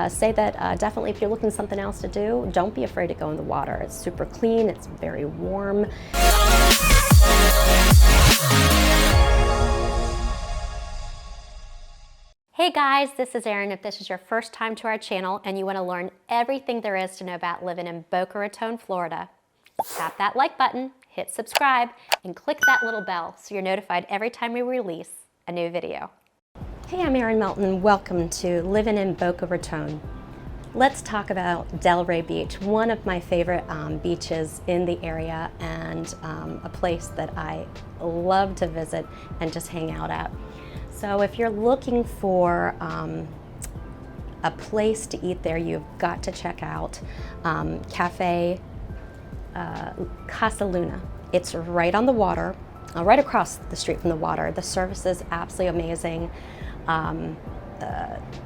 say that definitely if you're looking for something else to do, don't be afraid to go in the water. It's super clean, it's very warm. Hey guys, this is Erin. If this is your first time to our channel and you want to learn everything there is to know about living in Boca Raton, Florida, tap that like button, hit subscribe, and click that little bell so you're notified every time we release a new video. Hey, I'm Erin Melton. Welcome to Living in Boca Raton. Let's talk about Delray Beach, one of my favorite beaches in the area, and a place that I love to visit and just hang out at. So if you're looking for a place to eat there, you've got to check out Cafe Casa Luna. It's right on the water, right across the street from the water. The service is absolutely amazing.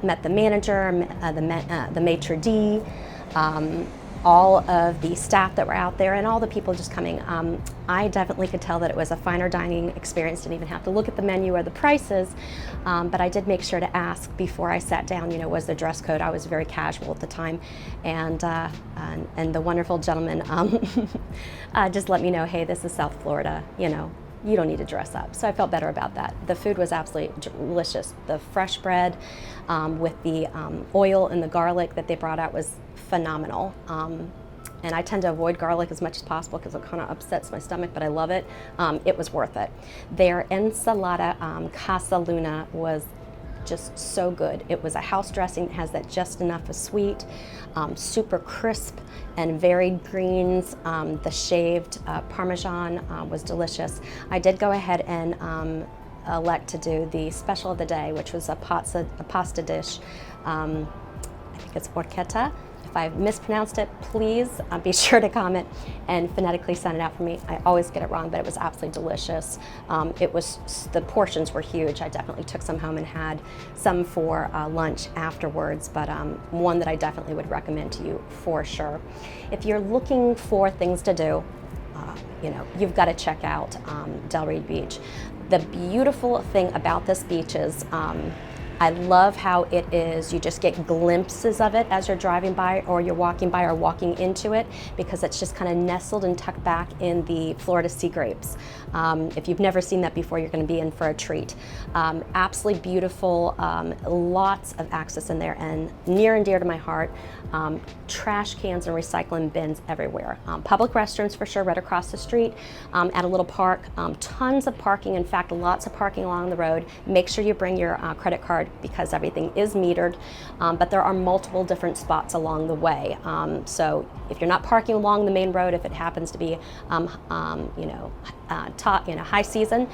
Met the manager, the maitre d', all of the staff that were out there, and all the people just coming. I definitely could tell that it was a finer dining experience. Didn't even have to look at the menu or the prices, but I did make sure to ask before I sat down, you know, was the dress code. I was very casual at the time, and the wonderful gentleman just let me know, hey, this is South Florida, you know, you don't need to dress up. So I felt better about that. The food was absolutely delicious. The fresh bread with the oil and the garlic that they brought out was phenomenal. And I tend to avoid garlic as much as possible because it kind of upsets my stomach, but I love it. It was worth it. Their ensalada Casa Luna was just so good. It was a house dressing, it has that just enough of sweet, super crisp and varied greens. The shaved Parmesan was delicious. I did go ahead and elect to do the special of the day, which was a pasta dish. I think it's porchetta. If I mispronounced it, please be sure to comment and phonetically send it out for me. I always get it wrong, but it was absolutely delicious. The portions were huge. I definitely took some home and had some for lunch afterwards, but one that I definitely would recommend to you for sure. If you're looking for things to do, you know, you've got to check out Delray Beach. The beautiful thing about this beach is I love how it is, you just get glimpses of it as you're driving by or you're walking by or walking into it, because it's just kind of nestled and tucked back in the Florida sea grapes. If you've never seen that before, you're going to be in for a treat. Absolutely beautiful, lots of access in there, and near and dear to my heart, trash cans and recycling bins everywhere. Public restrooms for sure right across the street, at a little park, tons of parking, in fact lots of parking along the road. Make sure you bring your credit card because everything is metered, but there are multiple different spots along the way. So if you're not parking along the main road, if it happens to be high season,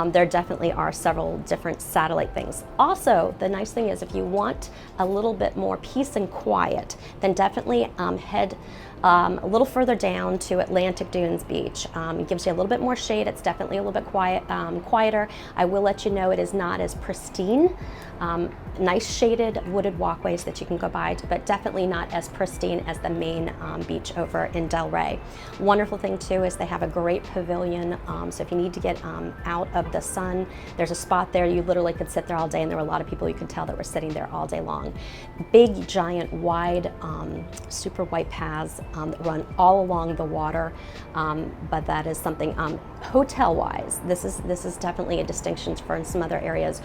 there definitely are several different satellite things. Also, the nice thing is if you want a little bit more peace and quiet, then definitely head a little further down to Atlantic Dunes Beach. It gives you a little bit more shade. It's definitely a little bit quieter. I will let you know it is not as pristine. Nice shaded wooded walkways that you can go by, but definitely not as pristine as the main beach over in Delray. Wonderful thing too is they have a great pavilion, so if you need to get out of the sun, there's a spot there you literally could sit there all day, and there were a lot of people you could tell that were sitting there all day long. Big, giant, wide, super white paths that run all along the water, but that is something hotel-wise. This is definitely a distinction for in some other areas.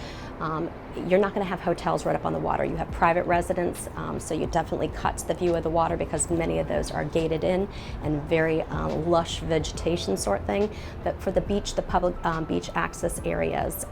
You're not going to have hotels right up on the water. You have private residents, so you definitely cut the view of the water because many of those are gated in and very lush vegetation sort thing. But for the beach, the public beach access areas,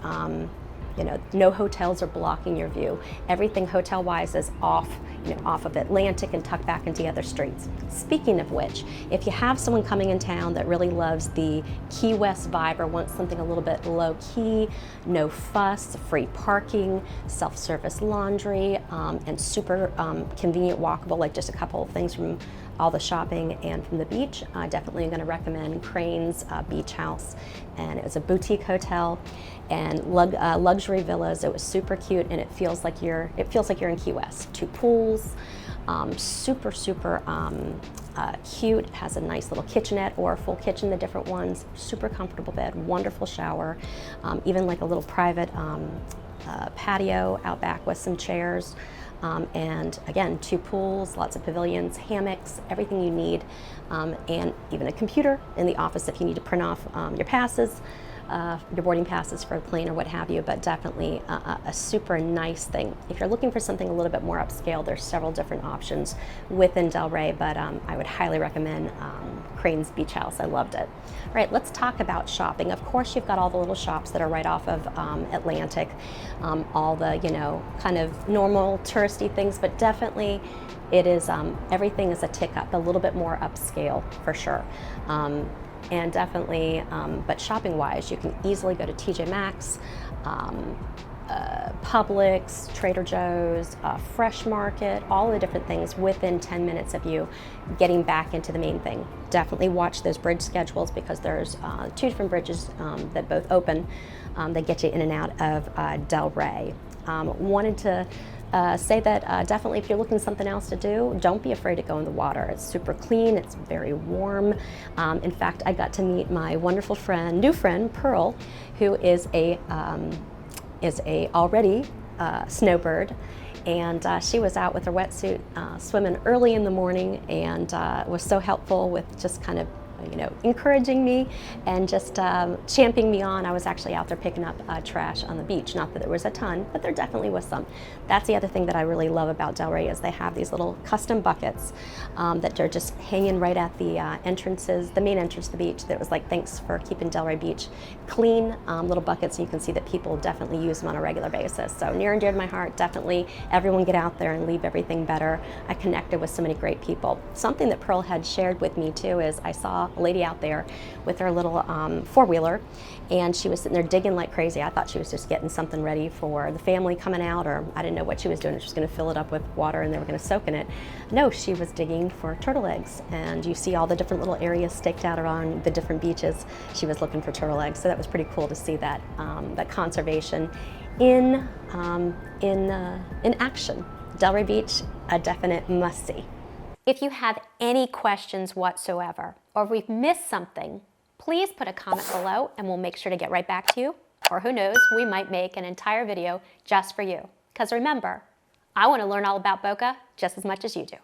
you know, no hotels are blocking your view. Everything hotel-wise is off, you know, off of Atlantic and tucked back into other streets. Speaking of which, if you have someone coming in town that really loves the Key West vibe or wants something a little bit low-key, no fuss, free parking, self-service laundry, and super convenient walkable, like just a couple of things from all the shopping and from the beach, definitely going to recommend Crane's Beach House. And it was a boutique hotel and luxury villas. It was super cute, and it feels like you're in Key West. 2 pools, super cute. It has a nice little kitchenette or a full kitchen, the different ones. Super comfortable bed, wonderful shower, even like a little private patio out back with some chairs. And again, 2 pools, lots of pavilions, hammocks, everything you need, and even a computer in the office if you need to print off your passes, your boarding passes for a plane or what have you, but definitely a super nice thing. If you're looking for something a little bit more upscale, there's several different options within Delray, but I would highly recommend Crane's Beach House. I loved it. All right, let's talk about shopping. Of course, you've got all the little shops that are right off of Atlantic, all the, you know, kind of normal touristy things, but definitely it is, everything is a tick up, a little bit more upscale for sure. And definitely, but shopping-wise, you can easily go to TJ Maxx, Publix, Trader Joe's, Fresh Market, all the different things within 10 minutes of you getting back into the main thing. Definitely watch those bridge schedules because there's 2 different bridges that both open that get you in and out of Delray. Wanted to say that definitely if you're looking for something else to do, don't be afraid to go in the water. It's super clean, it's very warm. In fact, I got to meet my wonderful friend, new friend, Pearl, who is a already snowbird, and she was out with her wetsuit swimming early in the morning, and was so helpful with just kind of, you know, encouraging me and just champing me on. I was actually out there picking up trash on the beach. Not that there was a ton, but there definitely was some. That's the other thing that I really love about Delray is they have these little custom buckets that they're just hanging right at the entrances, the main entrance to the beach. That was like, thanks for keeping Delray Beach clean, little buckets, and you can see that people definitely use them on a regular basis. So near and dear to my heart, definitely everyone get out there and leave everything better. I connected with so many great people. Something that Pearl had shared with me too is I saw a lady out there with her little four-wheeler, and she was sitting there digging like crazy. I thought she was just getting something ready for the family coming out, or I didn't know what she was doing. She was going to fill it up with water and they were going to soak in it. No, she was digging for turtle eggs, and you see all the different little areas staked out around the different beaches. She was looking for turtle eggs, so that was pretty cool to see that that conservation in action. Delray Beach, a definite must-see. If you have any questions whatsoever, or if we've missed something, please put a comment below and we'll make sure to get right back to you. Or who knows, we might make an entire video just for you. Because remember, I want to learn all about Boca just as much as you do.